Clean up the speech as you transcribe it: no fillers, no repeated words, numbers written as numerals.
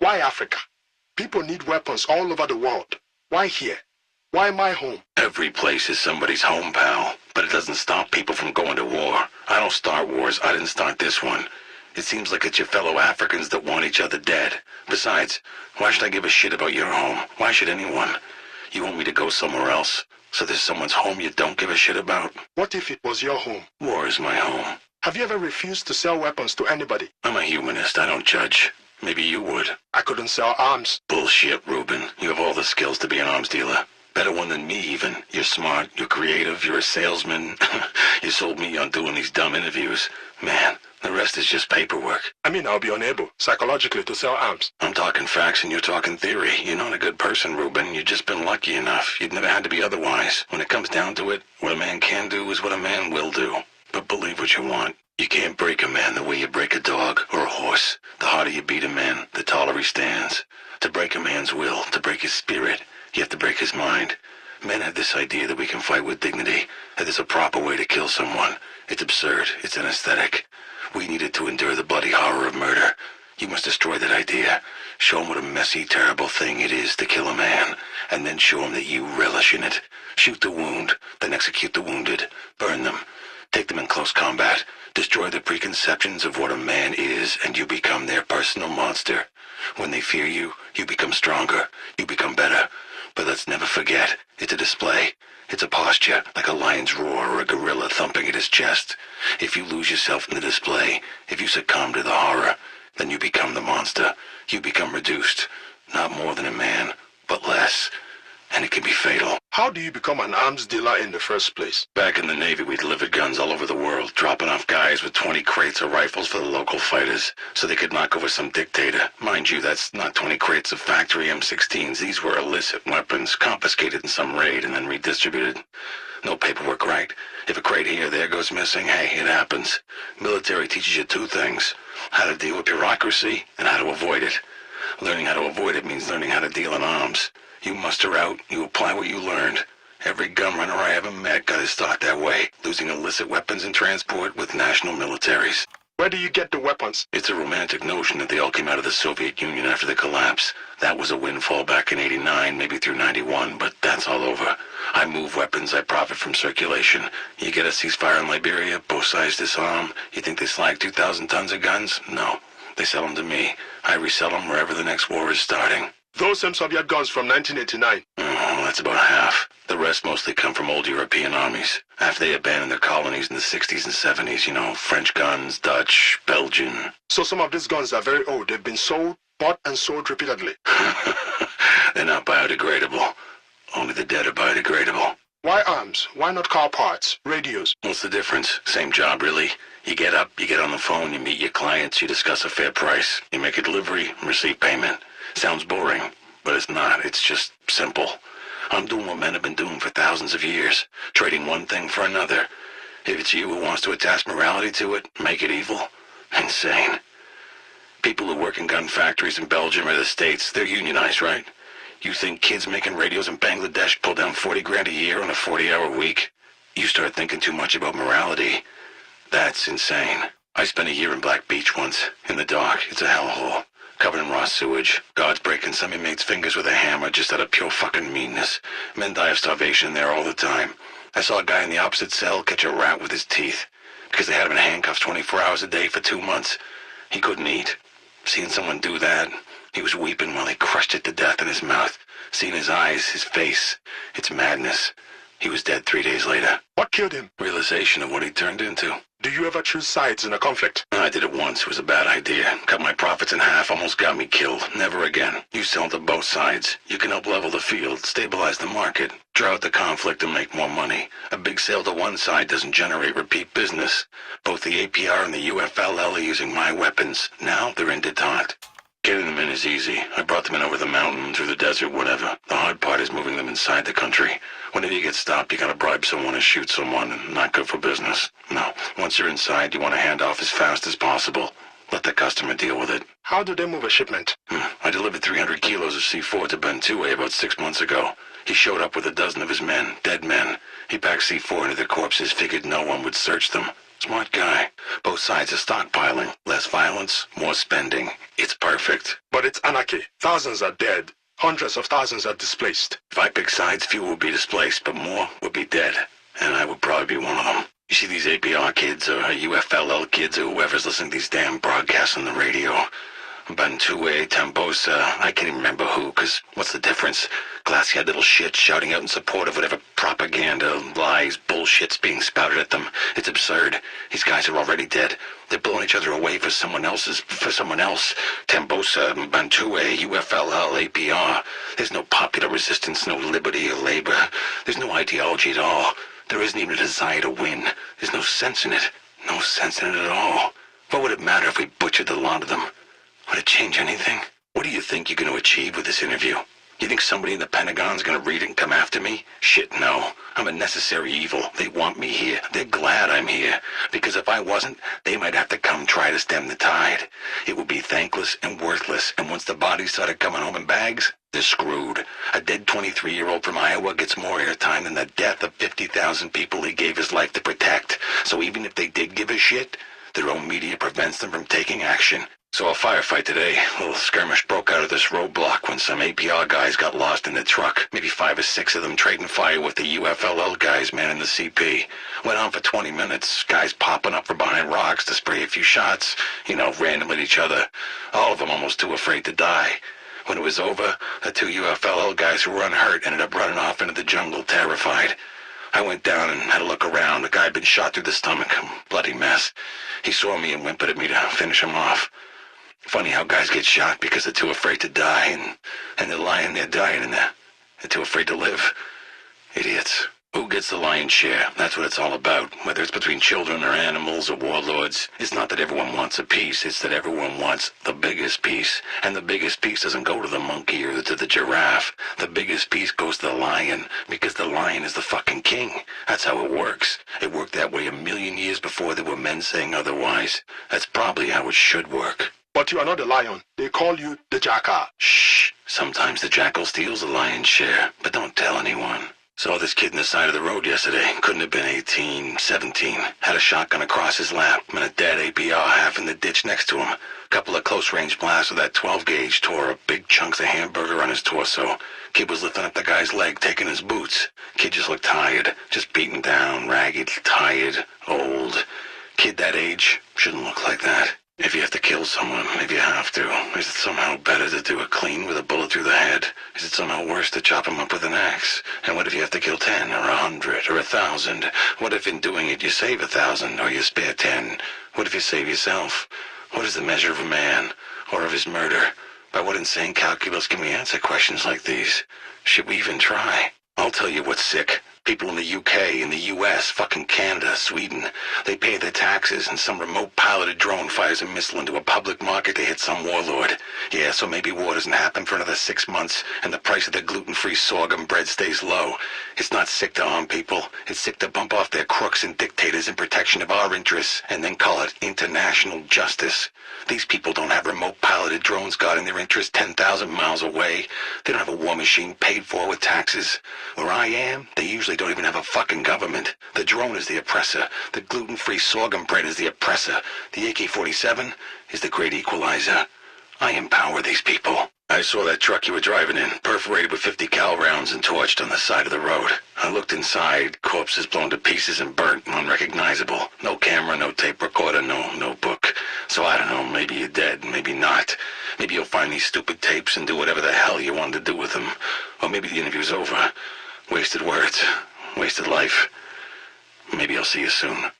Why Africa? People need weapons all over the world. Why here? Why my home? Every place is somebody's home, pal. But it doesn't stop people from going to war. I don't start wars. I didn't start this one. It seems like it's your fellow Africans that want each other dead. Besides, why should I give a shit about your home? Why should anyone? You want me to go somewhere else? So there's someone's home you don't give a shit about? What if it was your home? War is my home. Have you ever refused to sell weapons to anybody? I'm a humanist. I don't judge. Maybe you would. I couldn't sell arms. Bullshit, Ruben. You have all the skills to be an arms dealer. Better one than me, even. You're smart, you're creative, you're a salesman. You sold me on doing these dumb interviews. Man, the rest is just paperwork. I mean, I'll be unable, psychologically, to sell arms. I'm talking facts and you're talking theory. You're not a good person, Ruben. You've just been lucky enough. You've never had to be otherwise. When it comes down to it, what a man can do is what a man will do. But believe what you want. You can't break a man the way you break a dog or a horse. The harder you beat a man, the taller he stands. To break a man's will, to break his spirit, you have to break his mind. Men have this idea that we can fight with dignity, that there's a proper way to kill someone. It's absurd. It's an aesthetic. We needed to endure the bloody horror of murder. You must destroy that idea. Show him what a messy, terrible thing it is to kill a man, and then show him that you relish in it. Shoot the wound, then execute the wounded. Burn them. Take them in close combat. Destroy the preconceptions of what a man is, and you become their personal monster. When they fear you, you become stronger. You become better. But let's never forget, it's a display. It's a posture, like a lion's roar or a gorilla thumping at his chest. If you lose yourself in the display, if you succumb to the horror, then you become the monster. You become reduced. Not more than a man, but less. And it can be fatal. How do you become an arms dealer in the first place? Back in the Navy, we delivered guns all over the world, dropping off guys with 20 crates of rifles for the local fighters, so they could knock over some dictator. Mind you, that's not 20 crates of factory M16s. These were illicit weapons, confiscated in some raid and then redistributed. No paperwork, right? If a crate here or there goes missing, hey, it happens. Military teaches you two things: how to deal with bureaucracy and how to avoid it. Learning how to avoid it means learning how to deal in arms. You muster out, you apply what you learned. Every gun runner I ever met got his start that way, losing illicit weapons in transport with national militaries. Where do you get the weapons? It's a romantic notion that they all came out of the Soviet Union after the collapse. That was a windfall back in '89, maybe through '91, but that's all over. I move weapons, I profit from circulation. You get a ceasefire in Liberia, both sides disarm. You think they slag 2,000 tons of guns? No. They sell them to me. I resell them wherever the next war is starting. Those same Soviet guns from 1989. Oh, that's about half. The rest mostly come from old European armies. After they abandoned their colonies in the 60s and 70s, you know, French guns, Dutch, Belgian. So some of these guns are very old. They've been sold, bought, and sold repeatedly. They're not biodegradable. Only the dead are biodegradable. Why arms? Why not car parts, radios? What's the difference? Same job, really. You get up, you get on the phone, you meet your clients, you discuss a fair price. You make a delivery, receive payment. Sounds boring, but it's not. It's just simple. I'm doing what men have been doing for thousands of years, trading one thing for another. If it's you who wants to attach morality to it, make it evil. Insane. People who work in gun factories in Belgium or the States, they're unionized, right? You think kids making radios in Bangladesh pull down 40 grand a year on a 40-hour week? You start thinking too much about morality. That's insane. I spent a year in Black Beach once, in the dark. It's a hellhole. Covered in raw sewage. Guards breaking some inmate's fingers with a hammer just out of pure fucking meanness. Men die of starvation there all the time. I saw a guy in the opposite cell catch a rat with his teeth because they had him in handcuffs 24 hours a day for 2 months. He couldn't eat. Seeing someone do that, he was weeping while he crushed it to death in his mouth. Seeing his eyes, his face, it's madness. He was dead 3 days later. What killed him? Realization of what he turned into. Do you ever choose sides in a conflict? I did it once. It was a bad idea. Cut my profits in half. Almost got me killed. Never again. You sell to both sides. You can help level the field, stabilize the market, draw out the conflict, and make more money. A big sale to one side doesn't generate repeat business. Both the APR and the UFLL are using my weapons. Now they're in detente. Getting them in is easy. I brought them in over the mountain, through the desert, whatever. The hard part is moving them inside the country. Whenever you get stopped, you gotta bribe someone or shoot someone, and not good for business. No, once you're inside, you want to hand off as fast as possible. Let the customer deal with it. How do they move a shipment? I delivered 300 kilos of C4 to Bentue about 6 months ago. He showed up with a dozen of his men, dead men. He packed C4 into the corpses, figured no one would search them. Smart guy. Both sides are stockpiling. Less violence, more spending. It's perfect. But it's anarchy. Thousands are dead. Hundreds of thousands are displaced. If I pick sides, fewer would be displaced, but more would be dead. And I would probably be one of them. You see these APR kids or UFLL kids or whoever's listening to these damn broadcasts on the radio. Bantue, Tambosa, I can't even remember who, because what's the difference? Glassy-eyed little shit shouting out in support of whatever propaganda, lies, bullshit's being spouted at them. It's absurd. These guys are already dead. They're blowing each other away for someone else. Tambosa, Bantue, UFLL, APR. There's no popular resistance, no liberty or labor. There's no ideology at all. There isn't even a desire to win. There's no sense in it. No sense in it at all. What would it matter if we butchered the lot of them? Would it change anything? What do you think you're going to achieve with this interview? You think somebody in the Pentagon's going to read it and come after me? Shit, no. I'm a necessary evil. They want me here. They're glad I'm here. Because if I wasn't, they might have to come try to stem the tide. It would be thankless and worthless, and once the bodies started coming home in bags, they're screwed. A dead 23-year-old from Iowa gets more airtime than the death of 50,000 people he gave his life to protect. So even if they did give a shit, their own media prevents them from taking action. So a firefight today. A little skirmish broke out of this roadblock when some APR guys got lost in the truck. Maybe 5 or 6 of them trading fire with the UFLL guys manning the CP. Went on for 20 minutes. Guys popping up from behind rocks to spray a few shots. Random at each other. All of them almost too afraid to die. When it was over, the 2 UFLL guys who were unhurt ended up running off into the jungle terrified. I went down and had a look around. The guy had been shot through the stomach. Bloody mess. He saw me and whimpered at me to finish him off. Funny how guys get shot because they're too afraid to die, and they're lying there dying, and they're too afraid to live. Idiots. Who gets the lion's share? That's what it's all about. Whether it's between children or animals or warlords, it's not that everyone wants a piece, it's that everyone wants the biggest piece. And the biggest piece doesn't go to the monkey or to the giraffe. The biggest piece goes to the lion, because the lion is the fucking king. That's how it works. It worked that way 1,000,000 years before there were men saying otherwise. That's probably how it should work. But you are not the lion. They call you the jackal. Shh. Sometimes the jackal steals the lion's share, but don't tell anyone. Saw this kid in the side of the road yesterday. Couldn't have been 18, 17. Had a shotgun across his lap and a dead APR half in the ditch next to him. Couple of close-range blasts with that 12-gauge tore up big chunks of hamburger on his torso. Kid was lifting up the guy's leg, taking his boots. Kid just looked tired. Just beaten down, ragged, tired, old. Kid that age shouldn't look like that. If you have to kill someone, if you have to, is it somehow better to do it clean with a bullet through the head? Is it somehow worse to chop him up with an axe? And what if you have to kill 10 or 100 or 1,000? What if in doing it you save 1,000 or you spare 10? What if you save yourself? What is the measure of a man or of his murder? By what insane calculus can we answer questions like these? Should we even try? I'll tell you what's sick. People in the UK, in the US, fucking Canada, Sweden, they pay their taxes and some remote piloted drone fires a missile into a public market to hit some warlord. Yeah, so maybe war doesn't happen for another 6 months and the price of the gluten-free sorghum bread stays low. It's not sick to harm people. It's sick to bump off their crooks and dictators in protection of our interests and then call it international justice. These people don't have remote piloted drones guarding their interests 10,000 miles away. They don't have a war machine paid for with taxes. Where I am, they usually don't even have a fucking government. The drone is the oppressor. The gluten-free sorghum bread is the oppressor. The AK-47 is the great equalizer. I empower these people. I saw that truck you were driving in, perforated with 50 cal rounds and torched on the side of the road. I looked inside, corpses blown to pieces and burnt and unrecognizable. No camera, no tape recorder, no notebook. So I don't know, maybe you're dead, maybe not. Maybe you'll find these stupid tapes and do whatever the hell you wanted to do with them. Or maybe the interview's over. Wasted words, wasted life. Maybe I'll see you soon.